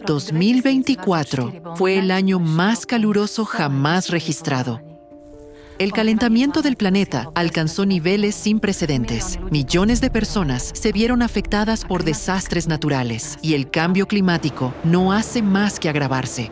2024 fue el año más caluroso jamás registrado. El calentamiento del planeta alcanzó niveles sin precedentes. Millones de personas se vieron afectadas por desastres naturales y el cambio climático no hace más que agravarse.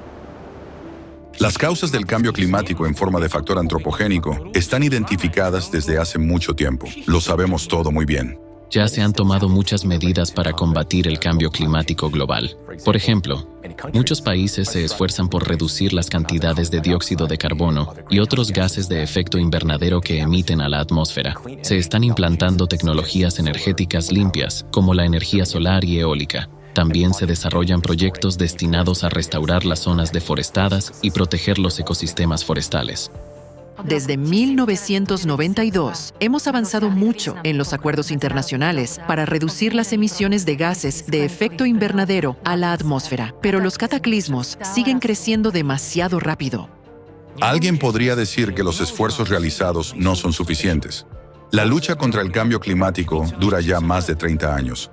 Las causas del cambio climático en forma de factor antropogénico están identificadas desde hace mucho tiempo. Lo sabemos todo muy bien. Ya se han tomado muchas medidas para combatir el cambio climático global. Por ejemplo, muchos países se esfuerzan por reducir las cantidades de dióxido de carbono y otros gases de efecto invernadero que emiten a la atmósfera. Se están implantando tecnologías energéticas limpias, como la energía solar y eólica. También se desarrollan proyectos destinados a restaurar las zonas deforestadas y proteger los ecosistemas forestales. Desde 1992, hemos avanzado mucho en los acuerdos internacionales para reducir las emisiones de gases de efecto invernadero a la atmósfera, pero los cataclismos siguen creciendo demasiado rápido. Alguien podría decir que los esfuerzos realizados no son suficientes. La lucha contra el cambio climático dura ya más de 30 años.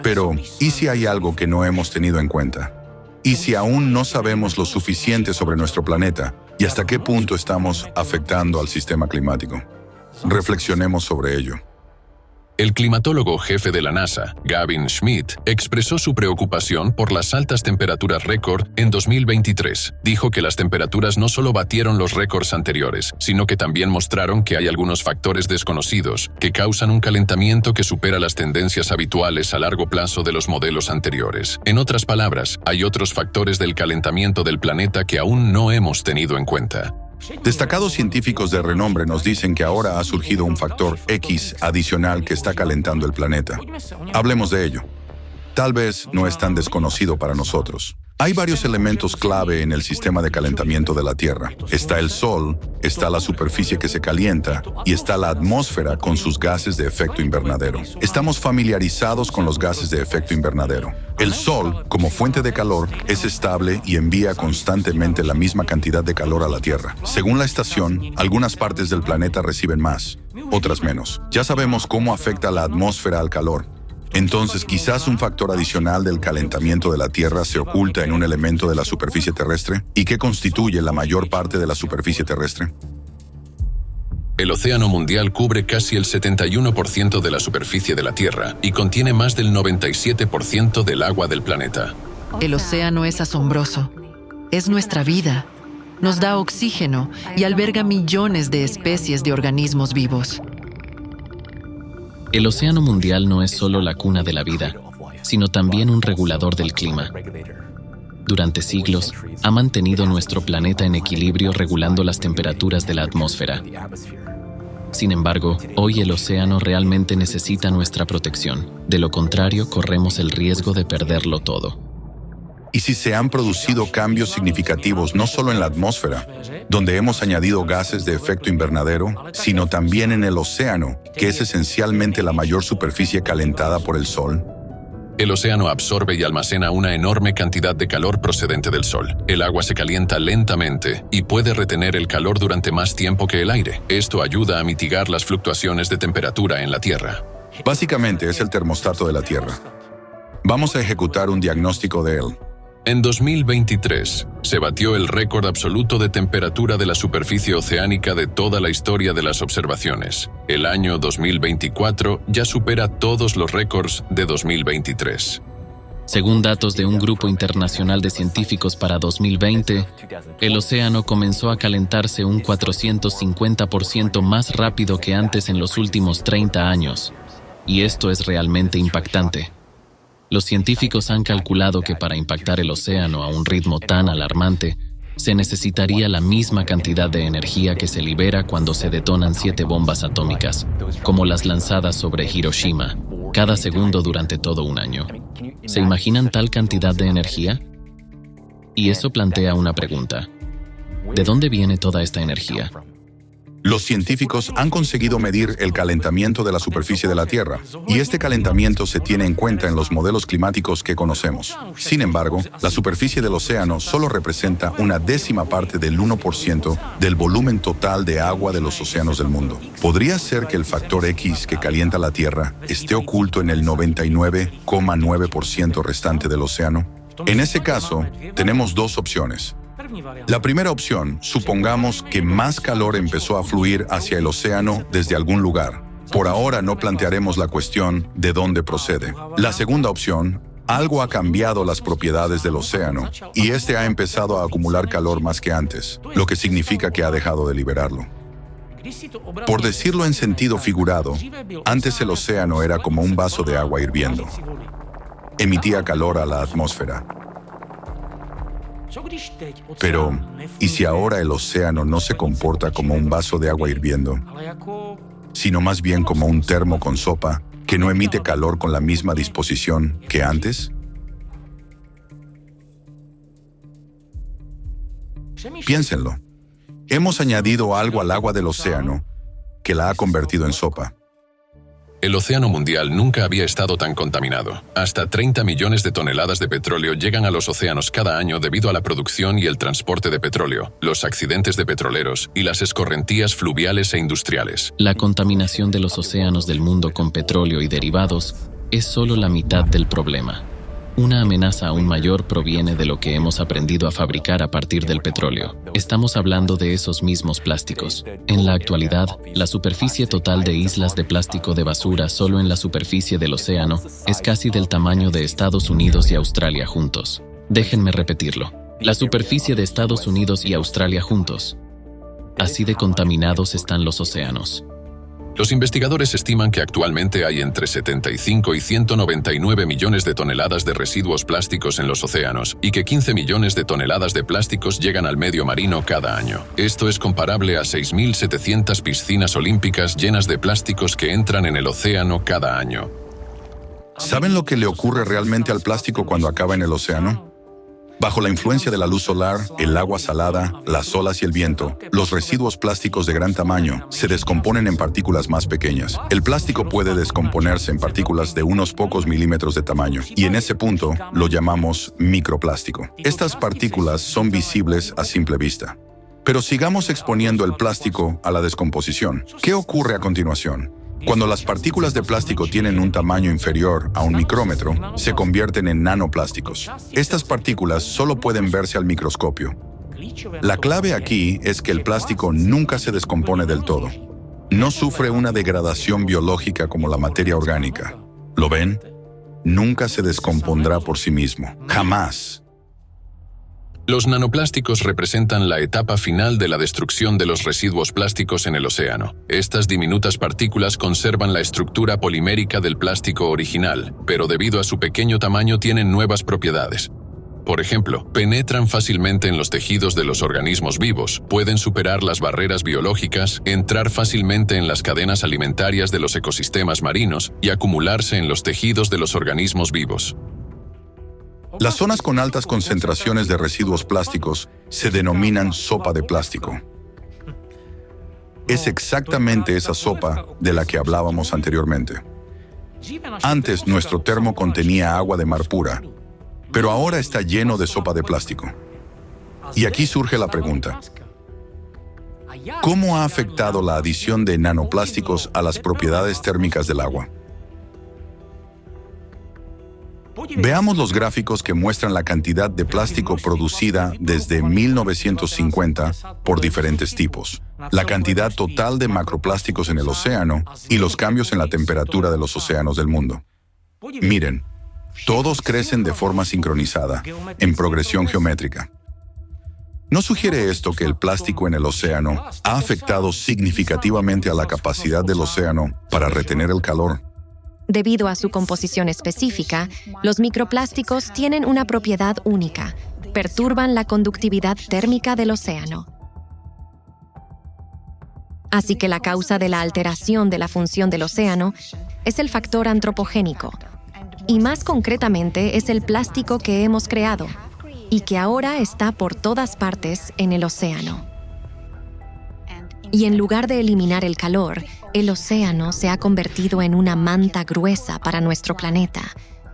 Pero, ¿y si hay algo que no hemos tenido en cuenta? ¿Y si aún no sabemos lo suficiente sobre nuestro planeta y hasta qué punto estamos afectando al sistema climático? Reflexionemos sobre ello. El climatólogo jefe de la NASA, Gavin Schmidt, expresó su preocupación por las altas temperaturas récord en 2023. Dijo que las temperaturas no solo batieron los récords anteriores, sino que también mostraron que hay algunos factores desconocidos que causan un calentamiento que supera las tendencias habituales a largo plazo de los modelos anteriores. En otras palabras, hay otros factores del calentamiento del planeta que aún no hemos tenido en cuenta. Destacados científicos de renombre nos dicen que ahora ha surgido un factor X adicional que está calentando el planeta. Hablemos de ello. Tal vez no es tan desconocido para nosotros. Hay varios elementos clave en el sistema de calentamiento de la Tierra. Está el Sol, está la superficie que se calienta y está la atmósfera con sus gases de efecto invernadero. Estamos familiarizados con los gases de efecto invernadero. El Sol, como fuente de calor, es estable y envía constantemente la misma cantidad de calor a la Tierra. Según la estación, algunas partes del planeta reciben más, otras menos. Ya sabemos cómo afecta la atmósfera al calor. Entonces, quizás un factor adicional del calentamiento de la Tierra se oculta en un elemento de la superficie terrestre. ¿Y qué constituye la mayor parte de la superficie terrestre? El océano mundial cubre casi el 71% de la superficie de la Tierra y contiene más del 97% del agua del planeta. El océano es asombroso. Es nuestra vida. Nos da oxígeno y alberga millones de especies de organismos vivos. El océano mundial no es solo la cuna de la vida, sino también un regulador del clima. Durante siglos, ha mantenido nuestro planeta en equilibrio regulando las temperaturas de la atmósfera. Sin embargo, hoy el océano realmente necesita nuestra protección. De lo contrario, corremos el riesgo de perderlo todo. ¿Y si se han producido cambios significativos no solo en la atmósfera, donde hemos añadido gases de efecto invernadero, sino también en el océano, que es esencialmente la mayor superficie calentada por el Sol? El océano absorbe y almacena una enorme cantidad de calor procedente del Sol. El agua se calienta lentamente y puede retener el calor durante más tiempo que el aire. Esto ayuda a mitigar las fluctuaciones de temperatura en la Tierra. Básicamente es el termostato de la Tierra. Vamos a ejecutar un diagnóstico de él. En 2023, se batió el récord absoluto de temperatura de la superficie oceánica de toda la historia de las observaciones. El año 2024 ya supera todos los récords de 2023. Según datos de un grupo internacional de científicos para 2020, el océano comenzó a calentarse un 450% más rápido que antes en los últimos 30 años. Y esto es realmente impactante. Los científicos han calculado que para impactar el océano a un ritmo tan alarmante, se necesitaría la misma cantidad de energía que se libera cuando se detonan 7 bombas atómicas, como las lanzadas sobre Hiroshima, cada segundo durante todo un año. ¿Se imaginan tal cantidad de energía? Y eso plantea una pregunta. ¿De dónde viene toda esta energía? Los científicos han conseguido medir el calentamiento de la superficie de la Tierra, y este calentamiento se tiene en cuenta en los modelos climáticos que conocemos. Sin embargo, la superficie del océano solo representa una décima parte del 1% del volumen total de agua de los océanos del mundo. ¿Podría ser que el factor X que calienta la Tierra esté oculto en el 99,9% restante del océano? En ese caso, tenemos dos opciones. La primera opción, supongamos que más calor empezó a fluir hacia el océano desde algún lugar. Por ahora no plantearemos la cuestión de dónde procede. La segunda opción, algo ha cambiado las propiedades del océano y este ha empezado a acumular calor más que antes, lo que significa que ha dejado de liberarlo. Por decirlo en sentido figurado, antes el océano era como un vaso de agua hirviendo. Emitía calor a la atmósfera. Pero, ¿y si ahora el océano no se comporta como un vaso de agua hirviendo, sino más bien como un termo con sopa que no emite calor con la misma disposición que antes? Piénsenlo. Hemos añadido algo al agua del océano que la ha convertido en sopa. El océano mundial nunca había estado tan contaminado. Hasta 30 millones de toneladas de petróleo llegan a los océanos cada año debido a la producción y el transporte de petróleo, los accidentes de petroleros y las escorrentías fluviales e industriales. La contaminación de los océanos del mundo con petróleo y derivados es solo la mitad del problema. Una amenaza aún mayor proviene de lo que hemos aprendido a fabricar a partir del petróleo. Estamos hablando de esos mismos plásticos. En la actualidad, la superficie total de islas de plástico de basura solo en la superficie del océano es casi del tamaño de Estados Unidos y Australia juntos. Déjenme repetirlo. La superficie de Estados Unidos y Australia juntos. Así de contaminados están los océanos. Los investigadores estiman que actualmente hay entre 75 y 199 millones de toneladas de residuos plásticos en los océanos y que 15 millones de toneladas de plásticos llegan al medio marino cada año. Esto es comparable a 6.700 piscinas olímpicas llenas de plásticos que entran en el océano cada año. ¿Saben lo que le ocurre realmente al plástico cuando acaba en el océano? Bajo la influencia de la luz solar, el agua salada, las olas y el viento, los residuos plásticos de gran tamaño se descomponen en partículas más pequeñas. El plástico puede descomponerse en partículas de unos pocos milímetros de tamaño, y en ese punto lo llamamos microplástico. Estas partículas son visibles a simple vista. Pero sigamos exponiendo el plástico a la descomposición. ¿Qué ocurre a continuación? Cuando las partículas de plástico tienen un tamaño inferior a un micrómetro, se convierten en nanoplásticos. Estas partículas solo pueden verse al microscopio. La clave aquí es que el plástico nunca se descompone del todo. No sufre una degradación biológica como la materia orgánica. ¿Lo ven? Nunca se descompondrá por sí mismo. Jamás. Los nanoplásticos representan la etapa final de la destrucción de los residuos plásticos en el océano. Estas diminutas partículas conservan la estructura polimérica del plástico original, pero debido a su pequeño tamaño tienen nuevas propiedades. Por ejemplo, penetran fácilmente en los tejidos de los organismos vivos, pueden superar las barreras biológicas, entrar fácilmente en las cadenas alimentarias de los ecosistemas marinos y acumularse en los tejidos de los organismos vivos. Las zonas con altas concentraciones de residuos plásticos se denominan sopa de plástico. Es exactamente esa sopa de la que hablábamos anteriormente. Antes nuestro termo contenía agua de mar pura, pero ahora está lleno de sopa de plástico. Y aquí surge la pregunta: ¿cómo ha afectado la adición de nanoplásticos a las propiedades térmicas del agua? Veamos los gráficos que muestran la cantidad de plástico producida desde 1950 por diferentes tipos, la cantidad total de macroplásticos en el océano y los cambios en la temperatura de los océanos del mundo. Miren, todos crecen de forma sincronizada, en progresión geométrica. ¿No sugiere esto que el plástico en el océano ha afectado significativamente a la capacidad del océano para retener el calor? Debido a su composición específica, los microplásticos tienen una propiedad única: perturban la conductividad térmica del océano. Así que la causa de la alteración de la función del océano es el factor antropogénico, y más concretamente es el plástico que hemos creado y que ahora está por todas partes en el océano. Y en lugar de eliminar el calor, el océano se ha convertido en una manta gruesa para nuestro planeta,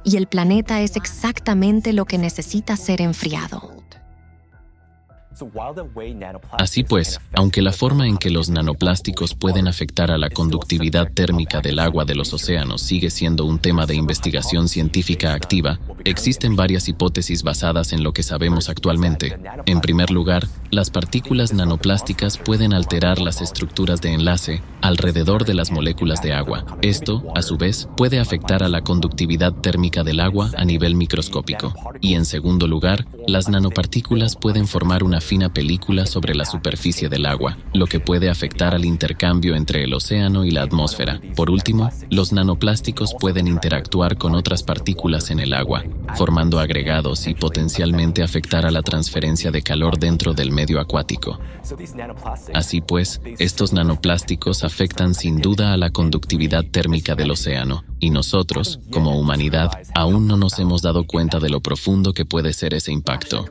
y el planeta es exactamente lo que necesita ser enfriado. Así pues, aunque la forma en que los nanoplásticos pueden afectar a la conductividad térmica del agua de los océanos sigue siendo un tema de investigación científica activa, existen varias hipótesis basadas en lo que sabemos actualmente. En primer lugar, las partículas nanoplásticas pueden alterar las estructuras de enlace alrededor de las moléculas de agua. Esto, a su vez, puede afectar a la conductividad térmica del agua a nivel microscópico. Y en segundo lugar, las nanopartículas pueden formar una fina película sobre la superficie del agua, lo que puede afectar al intercambio entre el océano y la atmósfera. Por último, los nanoplásticos pueden interactuar con otras partículas en el agua, formando agregados y potencialmente afectar a la transferencia de calor dentro del medio acuático. Así pues, estos nanoplásticos afectan sin duda a la conductividad térmica del océano, y nosotros, como humanidad, aún no nos hemos dado cuenta de lo profundo que puede ser ese impacto.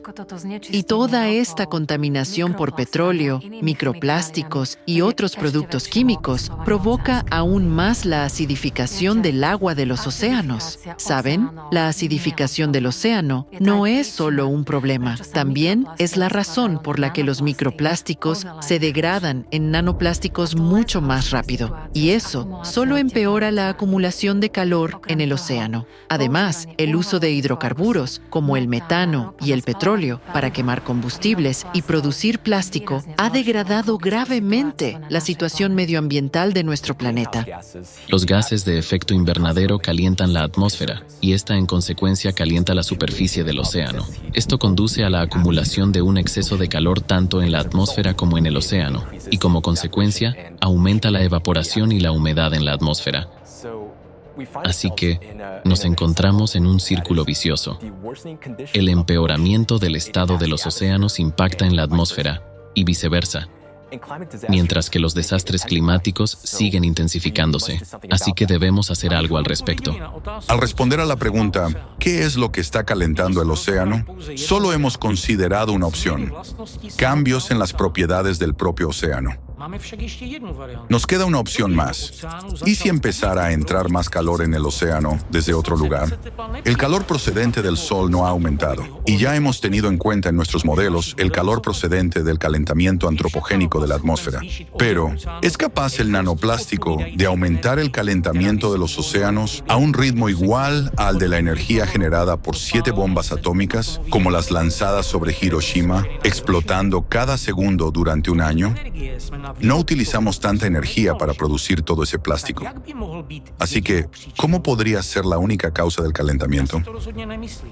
Y toda esta contaminación por petróleo, microplásticos y otros productos químicos provoca aún más la acidificación del agua de los océanos. ¿Saben? La acidificación del océano no es solo un problema, también es la razón por la que los microplásticos se degradan en nanoplásticos mucho más rápido. Y eso solo empeora la acumulación de calor en el océano. Además, el uso de hidrocarburos, como el metano y el petróleo, para quemar combustibles y producir plástico, ha degradado gravemente la situación medioambiental de nuestro planeta. Los gases de efecto invernadero calientan la atmósfera, y esta en consecuencia calienta la superficie del océano. Esto conduce a la acumulación de un exceso de calor tanto en la atmósfera como en el océano, y como consecuencia, aumenta la evaporación y la humedad en la atmósfera. Así que nos encontramos en un círculo vicioso. El empeoramiento del estado de los océanos impacta en la atmósfera y viceversa, mientras que los desastres climáticos siguen intensificándose. Así que debemos hacer algo al respecto. Al responder a la pregunta, ¿qué es lo que está calentando el océano? Solo hemos considerado una opción: cambios en las propiedades del propio océano. Nos queda una opción más. ¿Y si empezara a entrar más calor en el océano desde otro lugar? El calor procedente del Sol no ha aumentado, y ya hemos tenido en cuenta en nuestros modelos el calor procedente del calentamiento antropogénico de la atmósfera. Pero, ¿es capaz el nanoplástico de aumentar el calentamiento de los océanos a un ritmo igual al de la energía generada por 7 bombas atómicas, como las lanzadas sobre Hiroshima, explotando cada segundo durante un año? No utilizamos tanta energía para producir todo ese plástico. Así que, ¿cómo podría ser la única causa del calentamiento?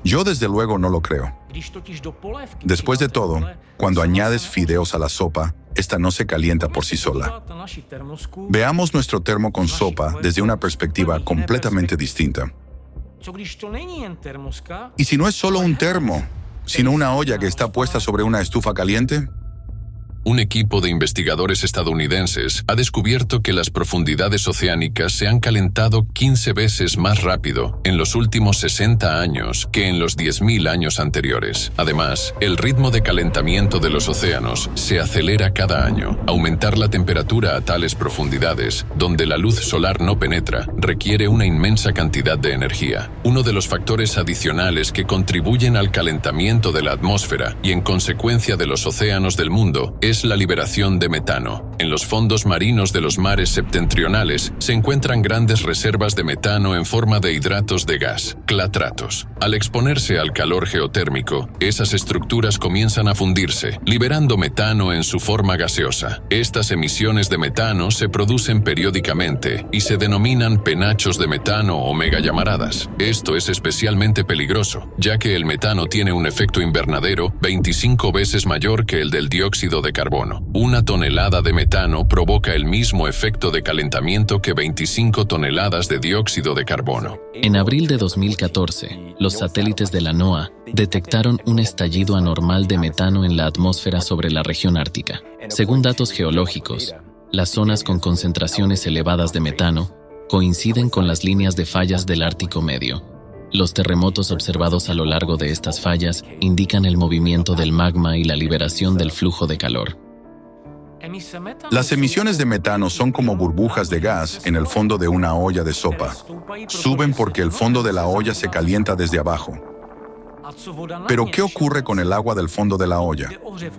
Yo desde luego no lo creo. Después de todo, cuando añades fideos a la sopa, esta no se calienta por sí sola. Veamos nuestro termo con sopa desde una perspectiva completamente distinta. ¿Y si no es solo un termo, sino una olla que está puesta sobre una estufa caliente? Un equipo de investigadores estadounidenses ha descubierto que las profundidades oceánicas se han calentado 15 veces más rápido en los últimos 60 años que en los 10.000 años anteriores. Además, el ritmo de calentamiento de los océanos se acelera cada año. Aumentar la temperatura a tales profundidades, donde la luz solar no penetra, requiere una inmensa cantidad de energía. Uno de los factores adicionales que contribuyen al calentamiento de la atmósfera y en consecuencia de los océanos del mundo es la liberación de metano. En los fondos marinos de los mares septentrionales se encuentran grandes reservas de metano en forma de hidratos de gas, clatratos. Al exponerse al calor geotérmico, esas estructuras comienzan a fundirse, liberando metano en su forma gaseosa. Estas emisiones de metano se producen periódicamente y se denominan penachos de metano o megallamaradas. Esto es especialmente peligroso, ya que el metano tiene un efecto invernadero 25 veces mayor que el del dióxido de carbono. Una tonelada de metano provoca el mismo efecto de calentamiento que 25 toneladas de dióxido de carbono. En abril de 2014, los satélites de la NOAA detectaron un estallido anormal de metano en la atmósfera sobre la región ártica. Según datos geológicos, las zonas con concentraciones elevadas de metano coinciden con las líneas de fallas del Ártico Medio. Los terremotos observados a lo largo de estas fallas indican el movimiento del magma y la liberación del flujo de calor. Las emisiones de metano son como burbujas de gas en el fondo de una olla de sopa. Suben porque el fondo de la olla se calienta desde abajo. Pero ¿qué ocurre con el agua del fondo de la olla?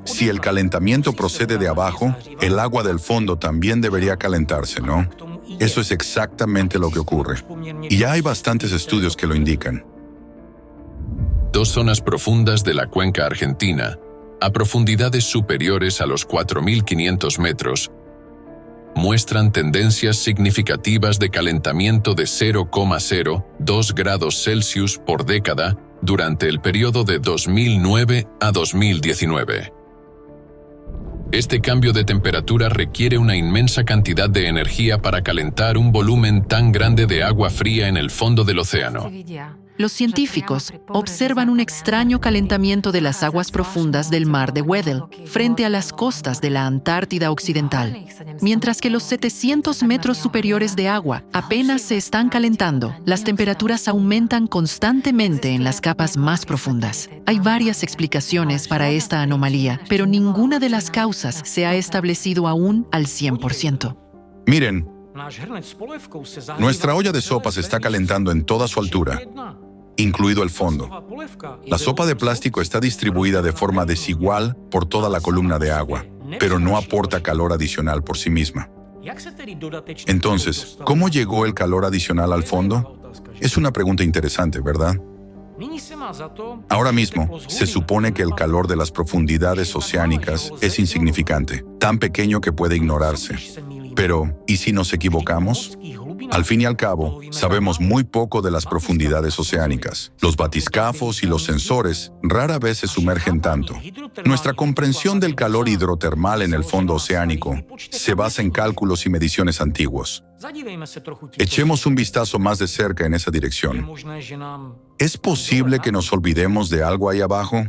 Si el calentamiento procede de abajo, el agua del fondo también debería calentarse, ¿no? Eso es exactamente lo que ocurre. Y ya hay bastantes estudios que lo indican. Dos zonas profundas de la cuenca argentina, a profundidades superiores a los 4.500 metros, muestran tendencias significativas de calentamiento de 0,02 grados Celsius por década durante el periodo de 2009 a 2019. Este cambio de temperatura requiere una inmensa cantidad de energía para calentar un volumen tan grande de agua fría en el fondo del océano. Los científicos observan un extraño calentamiento de las aguas profundas del mar de Weddell frente a las costas de la Antártida Occidental, mientras que los 700 metros superiores de agua apenas se están calentando. Las temperaturas aumentan constantemente en las capas más profundas. Hay varias explicaciones para esta anomalía, pero ninguna de las causas se ha establecido aún al 100%. Miren, nuestra olla de sopa se está calentando en toda su altura, incluido el fondo. La sopa de plástico está distribuida de forma desigual por toda la columna de agua, pero no aporta calor adicional por sí misma. Entonces, ¿cómo llegó el calor adicional al fondo? Es una pregunta interesante, ¿verdad? Ahora mismo, se supone que el calor de las profundidades oceánicas es insignificante, tan pequeño que puede ignorarse. Pero, ¿y si nos equivocamos? Al fin y al cabo, sabemos muy poco de las profundidades oceánicas. Los batiscafos y los sensores rara vez se sumergen tanto. Nuestra comprensión del calor hidrotermal en el fondo oceánico se basa en cálculos y mediciones antiguos. Echemos un vistazo más de cerca en esa dirección. ¿Es posible que nos olvidemos de algo ahí abajo?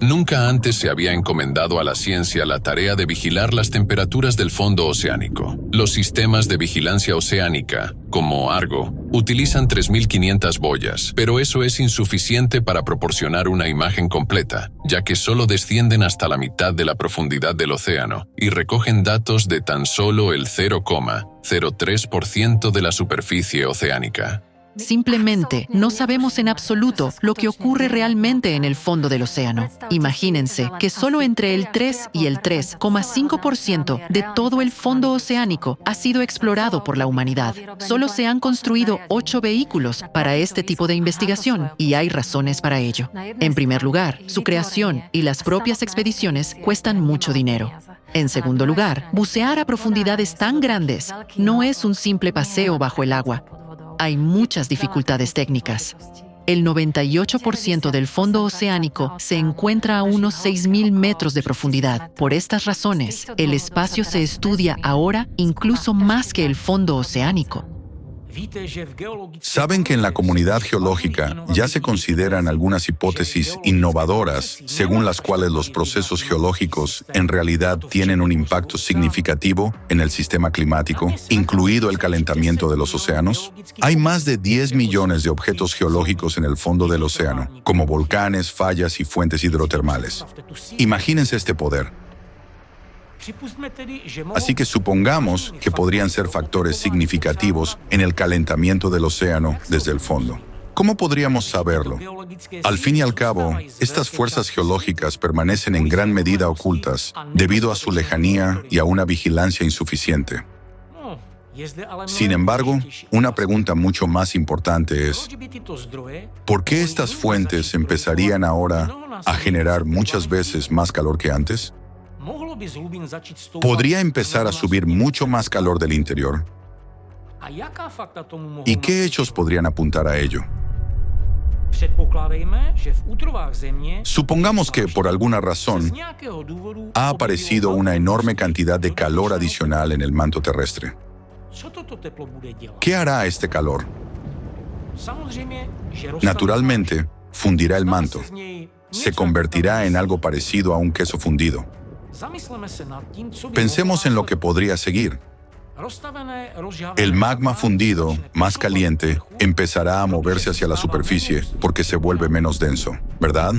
Nunca antes se había encomendado a la ciencia la tarea de vigilar las temperaturas del fondo oceánico. Los sistemas de vigilancia oceánica, como Argo, utilizan 3.500 boyas, pero eso es insuficiente para proporcionar una imagen completa, ya que solo descienden hasta la mitad de la profundidad del océano y recogen datos de tan solo el 0,03% de la superficie oceánica. Simplemente no sabemos en absoluto lo que ocurre realmente en el fondo del océano. Imagínense que solo entre el 3 y el 3,5% de todo el fondo oceánico ha sido explorado por la humanidad. Solo se han construido 8 vehículos para este tipo de investigación y hay razones para ello. En primer lugar, su creación y las propias expediciones cuestan mucho dinero. En segundo lugar, bucear a profundidades tan grandes no es un simple paseo bajo el agua. Hay muchas dificultades técnicas. El 98% del fondo oceánico se encuentra a unos 6.000 metros de profundidad. Por estas razones, el espacio se estudia ahora incluso más que el fondo oceánico. Saben que en la comunidad geológica ya se consideran algunas hipótesis innovadoras según las cuales los procesos geológicos en realidad tienen un impacto significativo en el sistema climático, incluido el calentamiento de los océanos. Hay más de 10 millones de objetos geológicos en el fondo del océano, como volcanes, fallas y fuentes hidrotermales. Imagínense este poder. Así que supongamos que podrían ser factores significativos en el calentamiento del océano desde el fondo. ¿Cómo podríamos saberlo? Al fin y al cabo, estas fuerzas geológicas permanecen en gran medida ocultas debido a su lejanía y a una vigilancia insuficiente. Sin embargo, una pregunta mucho más importante es, ¿por qué estas fuentes empezarían ahora a generar muchas veces más calor que antes? ¿Podría empezar a subir mucho más calor del interior? ¿Y qué hechos podrían apuntar a ello? Supongamos que, por alguna razón, ha aparecido una enorme cantidad de calor adicional en el manto terrestre. ¿Qué hará este calor? Naturalmente, fundirá el manto. Se convertirá en algo parecido a un queso fundido. Pensemos en lo que podría seguir. El magma fundido, más caliente, empezará a moverse hacia la superficie porque se vuelve menos denso, ¿verdad?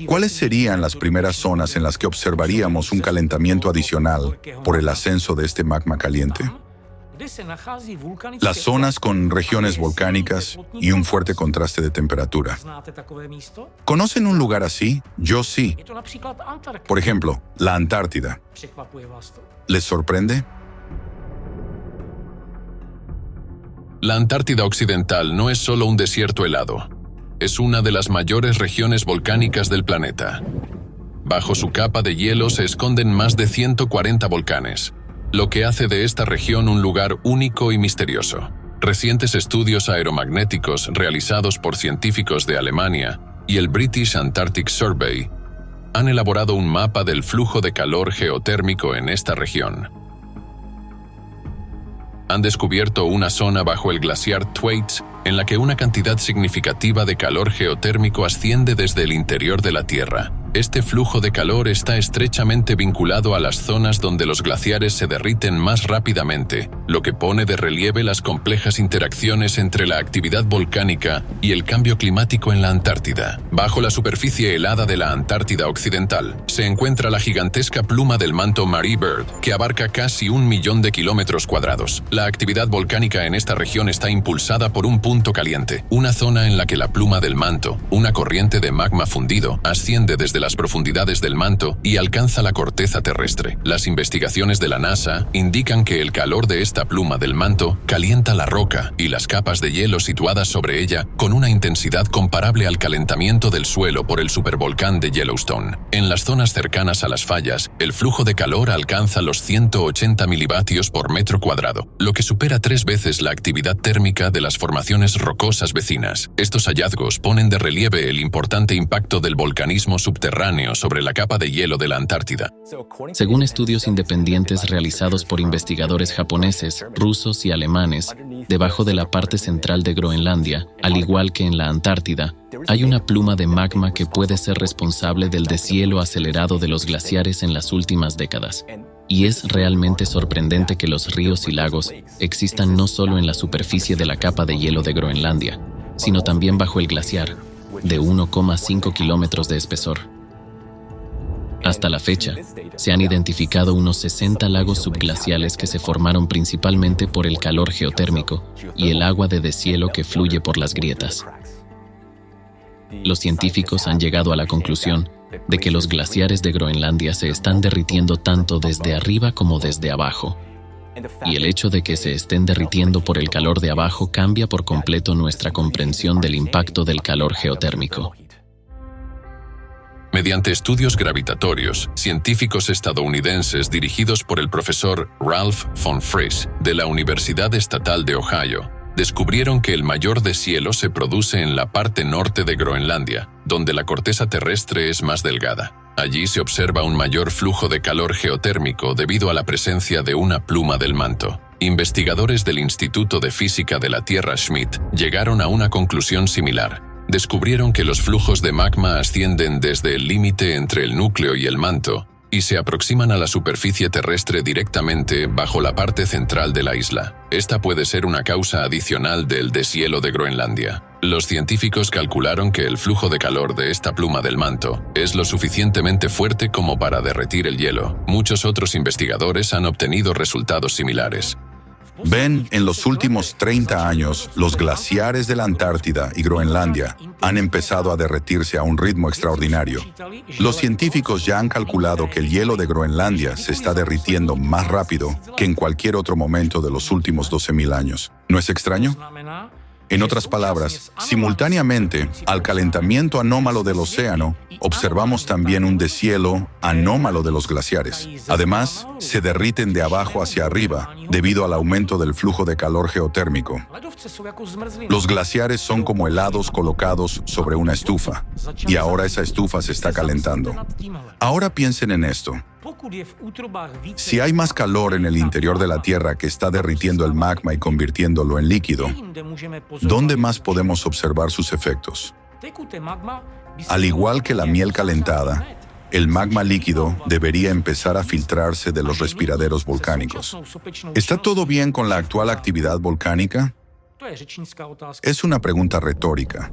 ¿Cuáles serían las primeras zonas en las que observaríamos un calentamiento adicional por el ascenso de este magma caliente? Las zonas con regiones volcánicas y un fuerte contraste de temperatura. ¿Conocen un lugar así? Yo sí. Por ejemplo, la Antártida. ¿Les sorprende? La Antártida Occidental no es solo un desierto helado. Es una de las mayores regiones volcánicas del planeta. Bajo su capa de hielo se esconden más de 140 volcanes, lo que hace de esta región un lugar único y misterioso. Recientes estudios aeromagnéticos realizados por científicos de Alemania y el British Antarctic Survey han elaborado un mapa del flujo de calor geotérmico en esta región. Han descubierto una zona bajo el glaciar Thwaites en la que una cantidad significativa de calor geotérmico asciende desde el interior de la Tierra. Este flujo de calor está estrechamente vinculado a las zonas donde los glaciares se derriten más rápidamente, lo que pone de relieve las complejas interacciones entre la actividad volcánica y el cambio climático en la Antártida. Bajo la superficie helada de la Antártida Occidental se encuentra la gigantesca pluma del manto Mare Bird, que abarca casi 1 millón de kilómetros cuadrados. La actividad volcánica en esta región está impulsada por un punto caliente, una zona en la que la pluma del manto, una corriente de magma fundido, asciende desde las profundidades del manto y alcanza la corteza terrestre. Las investigaciones de la NASA indican que el calor de esta pluma del manto calienta la roca y las capas de hielo situadas sobre ella con una intensidad comparable al calentamiento del suelo por el supervolcán de Yellowstone. En las zonas cercanas a las fallas, el flujo de calor alcanza los 180 milivatios por metro cuadrado, lo que supera 3 veces la actividad térmica de las formaciones rocosas vecinas. Estos hallazgos ponen de relieve el importante impacto del volcanismo subterráneo sobre la capa de hielo de la Antártida. Según estudios independientes realizados por investigadores japoneses, rusos y alemanes, debajo de la parte central de Groenlandia, al igual que en la Antártida, hay una pluma de magma que puede ser responsable del deshielo acelerado de los glaciares en las últimas décadas. Y es realmente sorprendente que los ríos y lagos existan no solo en la superficie de la capa de hielo de Groenlandia, sino también bajo el glaciar, de 1,5 kilómetros de espesor. Hasta la fecha, se han identificado unos 60 lagos subglaciales que se formaron principalmente por el calor geotérmico y el agua de deshielo que fluye por las grietas. Los científicos han llegado a la conclusión de que los glaciares de Groenlandia se están derritiendo tanto desde arriba como desde abajo. Y el hecho de que se estén derritiendo por el calor de abajo cambia por completo nuestra comprensión del impacto del calor geotérmico. Mediante estudios gravitatorios, científicos estadounidenses dirigidos por el profesor Ralph von Frisch de la Universidad Estatal de Ohio, descubrieron que el mayor deshielo se produce en la parte norte de Groenlandia, donde la corteza terrestre es más delgada. Allí se observa un mayor flujo de calor geotérmico debido a la presencia de una pluma del manto. Investigadores del Instituto de Física de la Tierra Schmidt llegaron a una conclusión similar. Descubrieron que los flujos de magma ascienden desde el límite entre el núcleo y el manto y se aproximan a la superficie terrestre directamente bajo la parte central de la isla. Esta puede ser una causa adicional del deshielo de Groenlandia. Los científicos calcularon que el flujo de calor de esta pluma del manto es lo suficientemente fuerte como para derretir el hielo. Muchos otros investigadores han obtenido resultados similares. Ven, en los últimos 30 años, los glaciares de la Antártida y Groenlandia han empezado a derretirse a un ritmo extraordinario. Los científicos ya han calculado que el hielo de Groenlandia se está derritiendo más rápido que en cualquier otro momento de los últimos 12.000 años. ¿No es extraño? En otras palabras, simultáneamente al calentamiento anómalo del océano, observamos también un deshielo anómalo de los glaciares. Además, se derriten de abajo hacia arriba debido al aumento del flujo de calor geotérmico. Los glaciares son como helados colocados sobre una estufa, y ahora esa estufa se está calentando. Ahora piensen en esto. Si hay más calor en el interior de la Tierra que está derritiendo el magma y convirtiéndolo en líquido, ¿dónde más podemos observar sus efectos? Al igual que la miel calentada, el magma líquido debería empezar a filtrarse de los respiraderos volcánicos. ¿Está todo bien con la actual actividad volcánica? Es una pregunta retórica.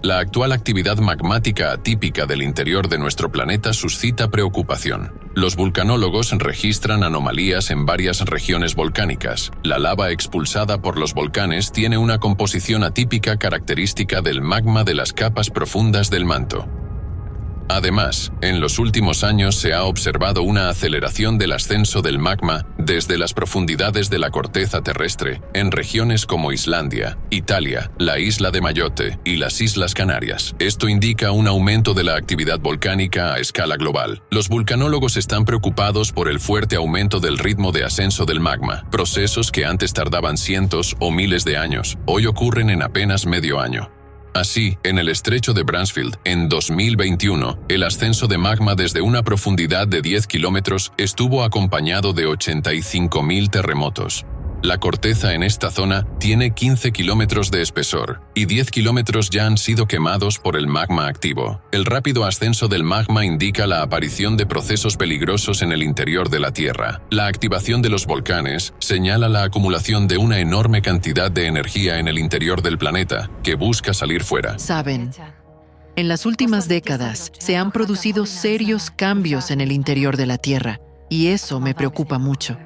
La actual actividad magmática atípica del interior de nuestro planeta suscita preocupación. Los vulcanólogos registran anomalías en varias regiones volcánicas. La lava expulsada por los volcanes tiene una composición atípica característica del magma de las capas profundas del manto. Además, en los últimos años se ha observado una aceleración del ascenso del magma desde las profundidades de la corteza terrestre en regiones como Islandia, Italia, la isla de Mayotte y las Islas Canarias. Esto indica un aumento de la actividad volcánica a escala global. Los vulcanólogos están preocupados por el fuerte aumento del ritmo de ascenso del magma. Procesos que antes tardaban cientos o miles de años, hoy ocurren en apenas medio año. Así, en el estrecho de Bransfield, en 2021, el ascenso de magma desde una profundidad de 10 kilómetros estuvo acompañado de 85.000 terremotos. La corteza en esta zona tiene 15 kilómetros de espesor y 10 kilómetros ya han sido quemados por el magma activo. El rápido ascenso del magma indica la aparición de procesos peligrosos en el interior de la Tierra. La activación de los volcanes señala la acumulación de una enorme cantidad de energía en el interior del planeta que busca salir fuera. Saben, en las últimas décadas se han producido serios cambios en el interior de la Tierra y eso me preocupa mucho.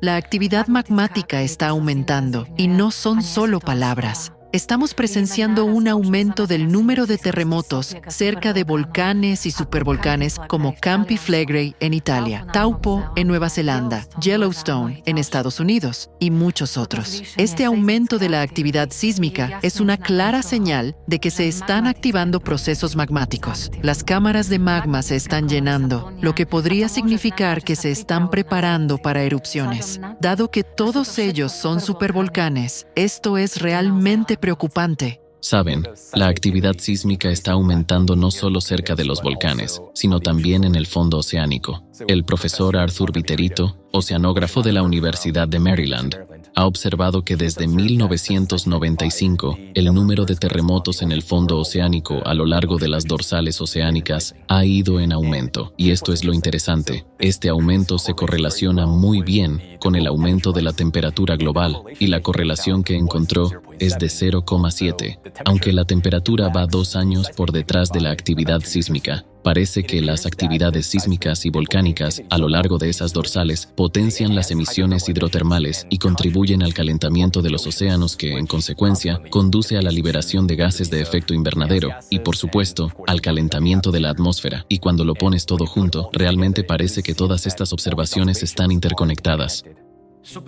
La actividad magmática está aumentando y no son solo palabras. Estamos presenciando un aumento del número de terremotos cerca de volcanes y supervolcanes como Campi Flegrei en Italia, Taupo en Nueva Zelanda, Yellowstone en Estados Unidos y muchos otros. Este aumento de la actividad sísmica es una clara señal de que se están activando procesos magmáticos. Las cámaras de magma se están llenando, lo que podría significar que se están preparando para erupciones. Dado que todos ellos son supervolcanes, esto es realmente preocupante. Saben, la actividad sísmica está aumentando no solo cerca de los volcanes, sino también en el fondo oceánico. El profesor Arthur Viterito, oceanógrafo de la Universidad de Maryland, ha observado que desde 1995 el número de terremotos en el fondo oceánico a lo largo de las dorsales oceánicas ha ido en aumento. Y esto es lo interesante. Este aumento se correlaciona muy bien con el aumento de la temperatura global y la correlación que encontró es de 0,7. Aunque la temperatura va 2 años por detrás de la actividad sísmica, parece que las actividades sísmicas y volcánicas a lo largo de esas dorsales potencian las emisiones hidrotermales y contribuyen al calentamiento de los océanos que, en consecuencia, conduce a la liberación de gases de efecto invernadero y, por supuesto, al calentamiento de la atmósfera. Y cuando lo pones todo junto, realmente parece que todas estas observaciones están interconectadas.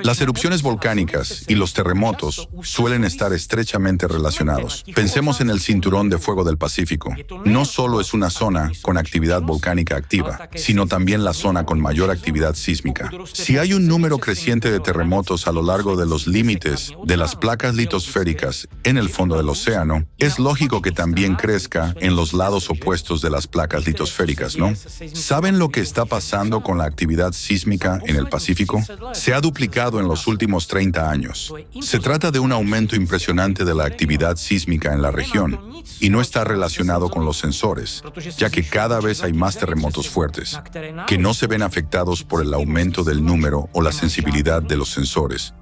Las erupciones volcánicas y los terremotos suelen estar estrechamente relacionados. Pensemos en el Cinturón de Fuego del Pacífico. No solo es una zona con actividad volcánica activa, sino también la zona con mayor actividad sísmica. Si hay un número creciente de terremotos a lo largo de los límites de las placas litosféricas en el fondo del océano, es lógico que también crezca en los lados opuestos de las placas litosféricas, ¿no? ¿Saben lo que está pasando con la actividad sísmica en el Pacífico? Se ha duplicado en los últimos 30 años. Se trata de un aumento impresionante de la actividad sísmica en la región y no está relacionado con los sensores, ya que cada vez hay más terremotos fuertes, que no se ven afectados por el aumento del número o la sensibilidad de los sensores.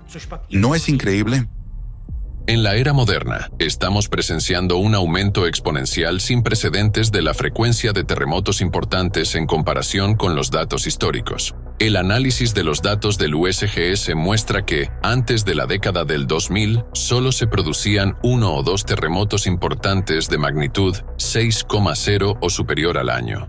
¿No es increíble? En la era moderna, estamos presenciando un aumento exponencial sin precedentes de la frecuencia de terremotos importantes en comparación con los datos históricos. El análisis de los datos del USGS muestra que, antes de la década del 2000, solo se producían 1 o 2 terremotos importantes de magnitud 6,0 o superior al año.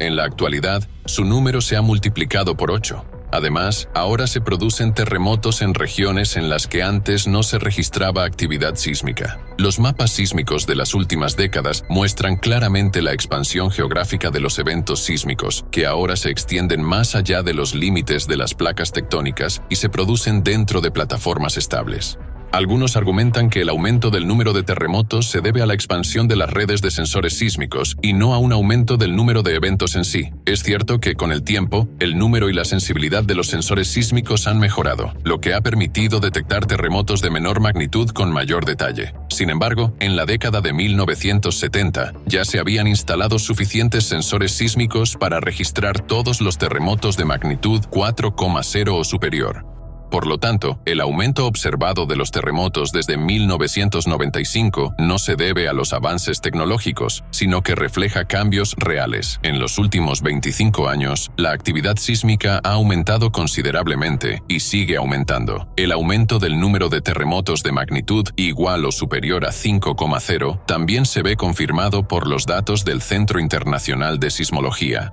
En la actualidad, su número se ha multiplicado por 8. Además, ahora se producen terremotos en regiones en las que antes no se registraba actividad sísmica. Los mapas sísmicos de las últimas décadas muestran claramente la expansión geográfica de los eventos sísmicos, que ahora se extienden más allá de los límites de las placas tectónicas y se producen dentro de plataformas estables. Algunos argumentan que el aumento del número de terremotos se debe a la expansión de las redes de sensores sísmicos y no a un aumento del número de eventos en sí. Es cierto que con el tiempo, el número y la sensibilidad de los sensores sísmicos han mejorado, lo que ha permitido detectar terremotos de menor magnitud con mayor detalle. Sin embargo, en la década de 1970 ya se habían instalado suficientes sensores sísmicos para registrar todos los terremotos de magnitud 4,0 o superior. Por lo tanto, el aumento observado de los terremotos desde 1995 no se debe a los avances tecnológicos, sino que refleja cambios reales. En los últimos 25 años, la actividad sísmica ha aumentado considerablemente y sigue aumentando. El aumento del número de terremotos de magnitud igual o superior a 5,0 también se ve confirmado por los datos del Centro Internacional de Sismología.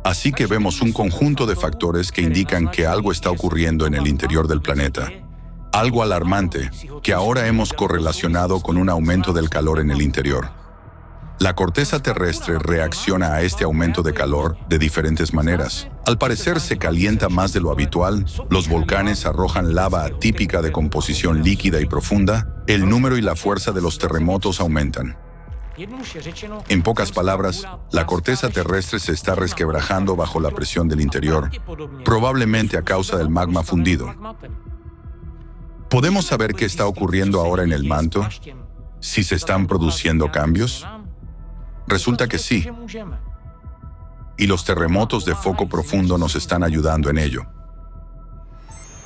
Así que vemos un conjunto de factores que indican que algo está ocurriendo en el interior del planeta. Algo alarmante que ahora hemos correlacionado con un aumento del calor en el interior. La corteza terrestre reacciona a este aumento de calor de diferentes maneras. Al parecer se calienta más de lo habitual, los volcanes arrojan lava atípica de composición líquida y profunda, el número y la fuerza de los terremotos aumentan. En pocas palabras, la corteza terrestre se está resquebrajando bajo la presión del interior, probablemente a causa del magma fundido. ¿Podemos saber qué está ocurriendo ahora en el manto? ¿Si se están produciendo cambios? Resulta que sí. Y los terremotos de foco profundo nos están ayudando en ello.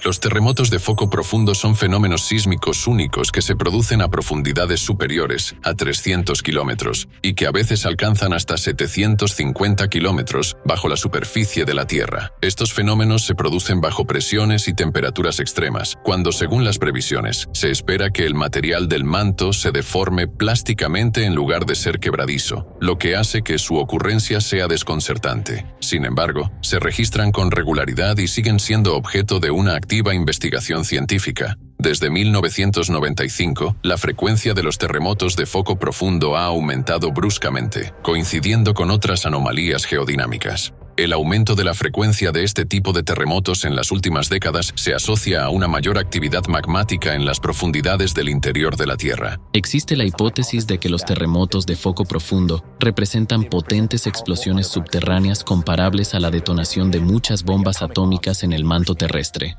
Los terremotos de foco profundo son fenómenos sísmicos únicos que se producen a profundidades superiores a 300 kilómetros y que a veces alcanzan hasta 750 kilómetros bajo la superficie de la Tierra. Estos fenómenos se producen bajo presiones y temperaturas extremas, cuando, según las previsiones, se espera que el material del manto se deforme plásticamente en lugar de ser quebradizo, lo que hace que su ocurrencia sea desconcertante. Sin embargo, se registran con regularidad y siguen siendo objeto de una activa investigación científica. Desde 1995, la frecuencia de los terremotos de foco profundo ha aumentado bruscamente, coincidiendo con otras anomalías geodinámicas. El aumento de la frecuencia de este tipo de terremotos en las últimas décadas se asocia a una mayor actividad magmática en las profundidades del interior de la Tierra. Existe la hipótesis de que los terremotos de foco profundo representan potentes explosiones subterráneas comparables a la detonación de muchas bombas atómicas en el manto terrestre.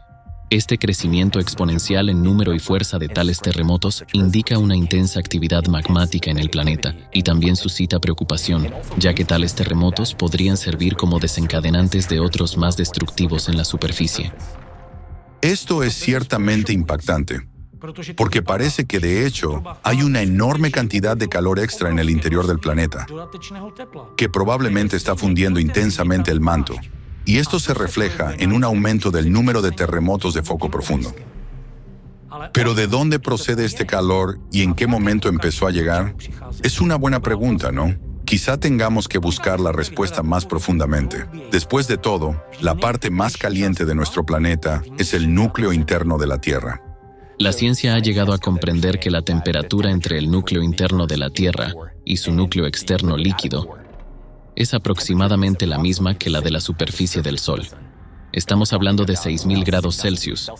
Este crecimiento exponencial en número y fuerza de tales terremotos indica una intensa actividad magmática en el planeta y también suscita preocupación, ya que tales terremotos podrían servir como desencadenantes de otros más destructivos en la superficie. Esto es ciertamente impactante, porque parece que de hecho hay una enorme cantidad de calor extra en el interior del planeta, que probablemente está fundiendo intensamente el manto. Y esto se refleja en un aumento del número de terremotos de foco profundo. Pero ¿de dónde procede este calor y en qué momento empezó a llegar? Es una buena pregunta, ¿no? Quizá tengamos que buscar la respuesta más profundamente. Después de todo, la parte más caliente de nuestro planeta es el núcleo interno de la Tierra. La ciencia ha llegado a comprender que la temperatura entre el núcleo interno de la Tierra y su núcleo externo líquido es aproximadamente la misma que la de la superficie del Sol. Estamos hablando de 6.000 grados Celsius.